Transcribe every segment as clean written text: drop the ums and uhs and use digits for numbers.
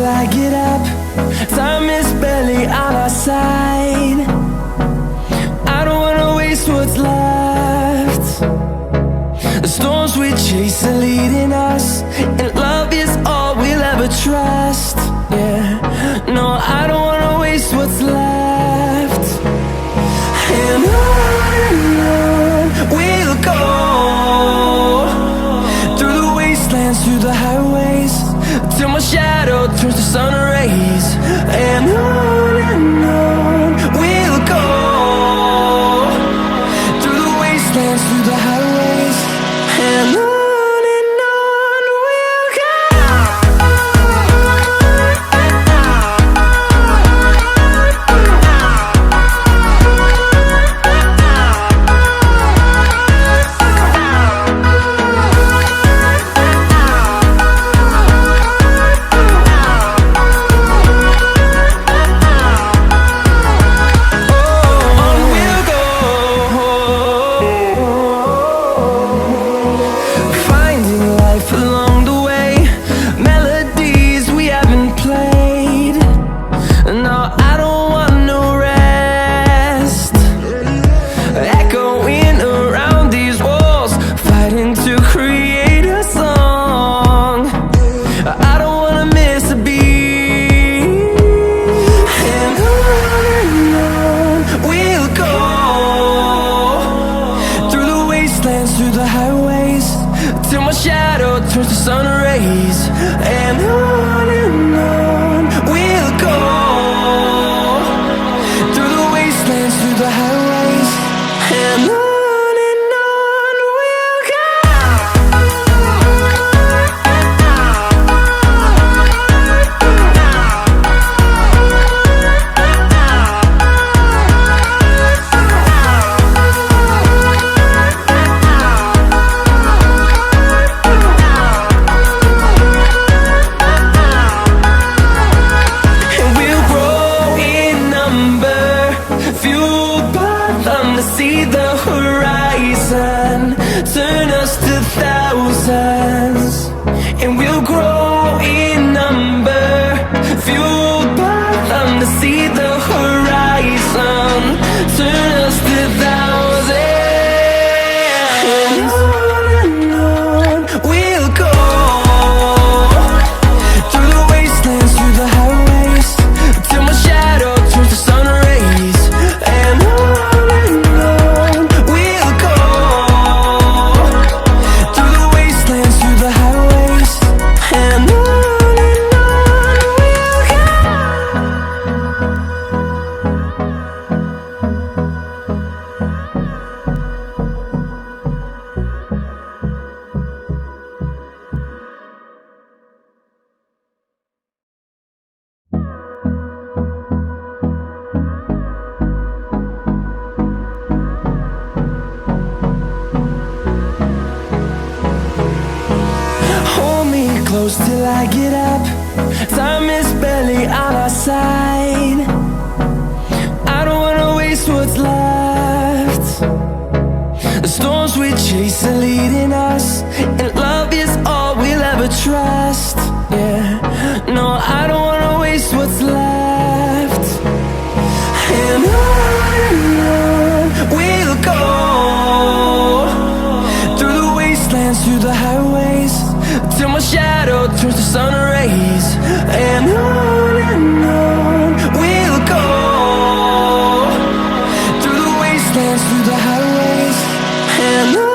I get up. Time is barely on our side. I don't wanna waste what's left. The storms we chase are leading us, and love is all we'll ever trust. Yeah, no, I don't wanna waste what's left. And on we'll go, through the wastelands, through the highways, till my shadow turns to sun rays. And on we'll go, through the wastelands, through the highways, and on we'll go. Through the highways, till my shadow turns to sun rays. And on we'll go, through the wastelands, through the highways, and on we'll go. See the horizon, turn us to thousands, and we'll grow in number, fueled by them. To see the horizon, turn us to thousands, and on we'll go, through the wastelands, through the highways, till my shadow turns to sun rays. And close till I get up. Time is barely on our side. I don't wanna waste what's left. The storms we chase are leading us, and love is all we'll ever trust. Yeah, no, I don't wanna waste what's left. And on we'll go, through the wastelands, through the highways, till my shadow turns to sun rays. And on we'll go, through the wastelands, through the highways, and on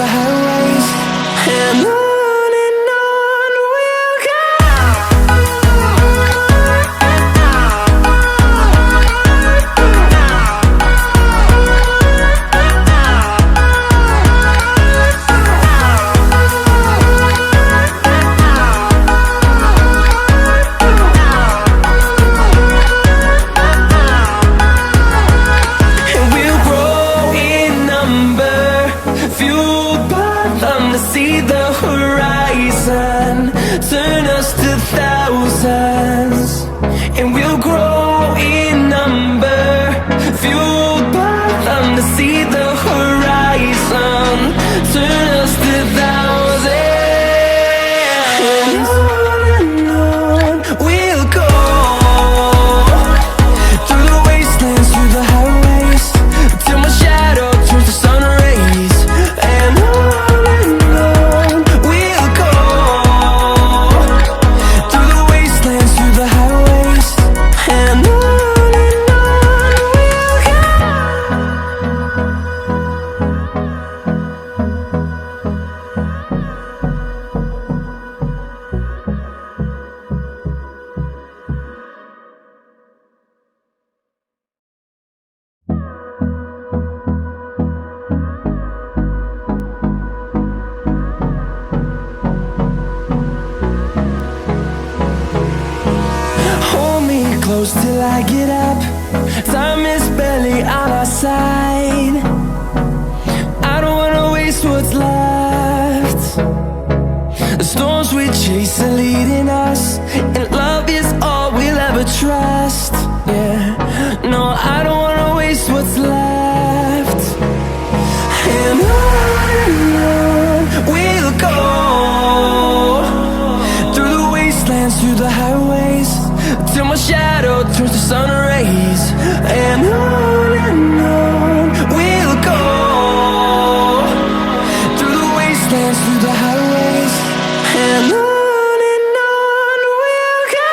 the highways, and on we'll go. And we'll grow in number, fueled by them to see the horizon, turn us to thousands. And we'll grow in number, fueled by them to see the horizon, turn us to thousands. And on we'll go, through the wastelands, through the highways, till my shadow turns to sun rays. And on we'll go, through the wastelands, through the highways, and on we'll go. Hold me close till I get up. Time is barely on our side. I don't wanna waste what's left. The storms we chase are leading us, and love is all we'll ever trust. Yeah, no, I don't wanna waste what's left. And on we'll go, through the wastelands, through the highways, till my shadow turns to sun rays. And on we'll go, through the wastelands, through the highways, and on we'll go.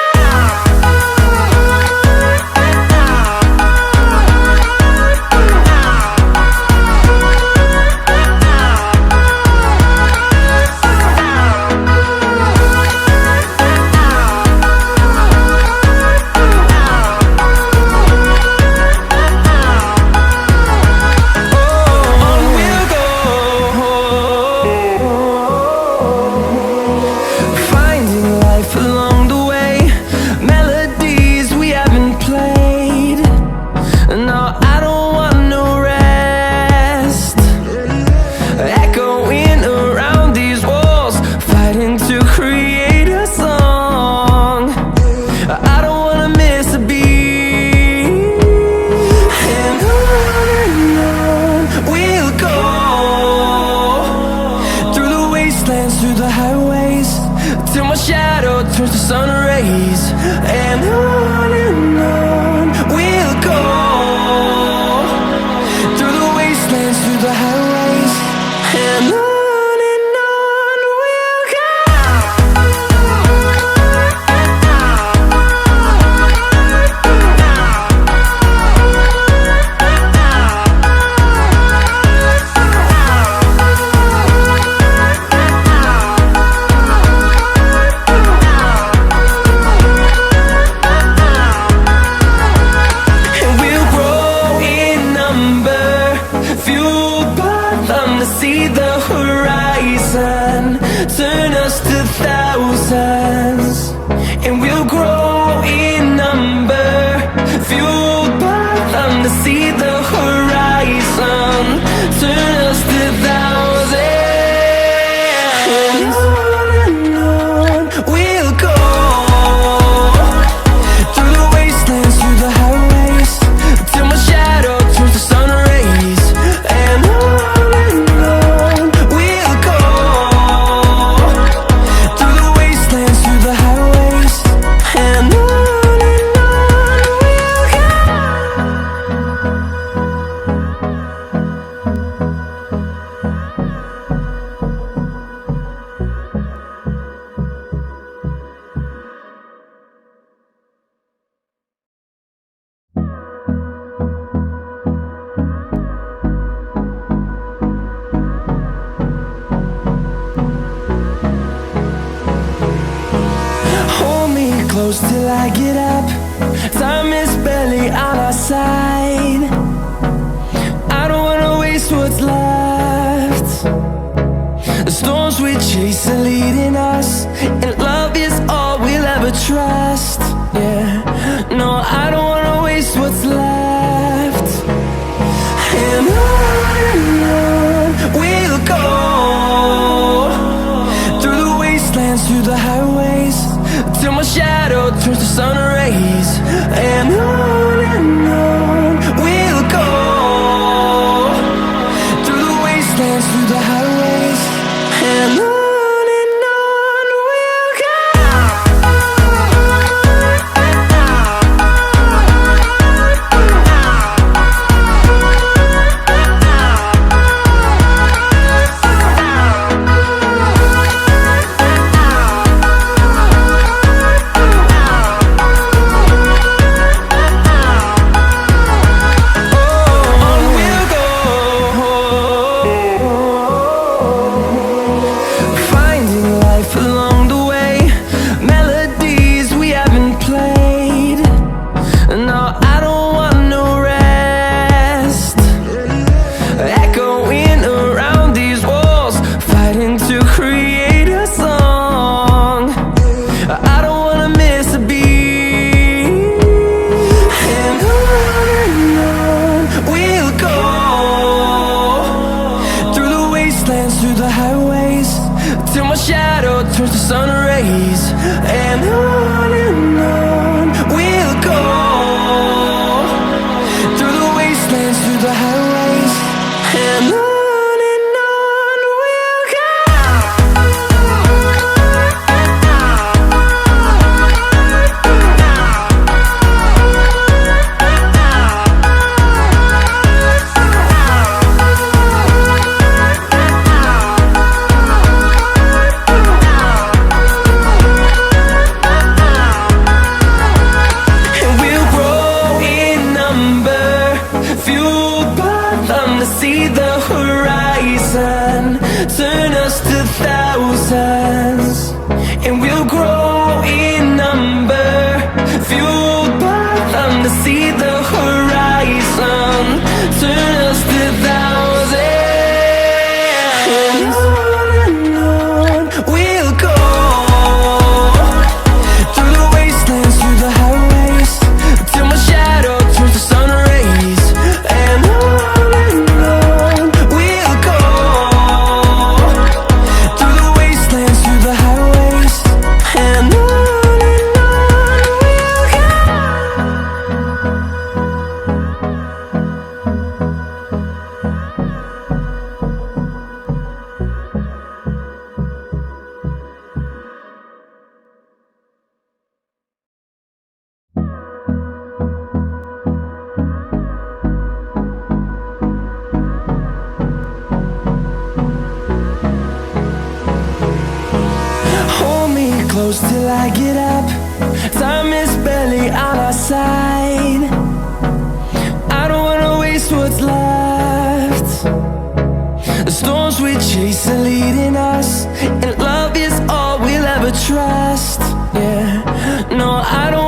On we'll go, finding life along the way, melodies we haven't played. No, I don't want no rest, echoing around these walls, fighting to create a song. I don't wanna miss a beat. And on we'll go, through the wastelands, through the highways, till my shadow turns to sun rays. And on we'll go, through the wastelands, through the highways, and on we'll go. And we'll grow in number, fueled by them to see the horizon, close till I get up. Time is barely on our side. I don't wanna waste what's left. The storms we chase are leading us, and love is all we'll ever trust. Yeah, no, I don't wanna waste what's left. And on we'll go, through the wastelands, through the highways, till my shadow turns to sun rays. And on we'll go, through the wastelands, through the highways, and on we'll go. Through the highways, till my shadow turns to sun rays. And on we'll go, through the wastelands, through the highways, and on we'll go. See the horizon, turn us to thousands, and we'll grow in number, fueled by them. To see the horizon, turn us to thousands, and on we'll go, through the wastelands, through the highways, till my shadow turns to sun rays. And close till I get up. Time is barely on our side. I don't wanna waste what's left. The storms we chase are leading us, and love is all we'll ever trust. Yeah, no, I don't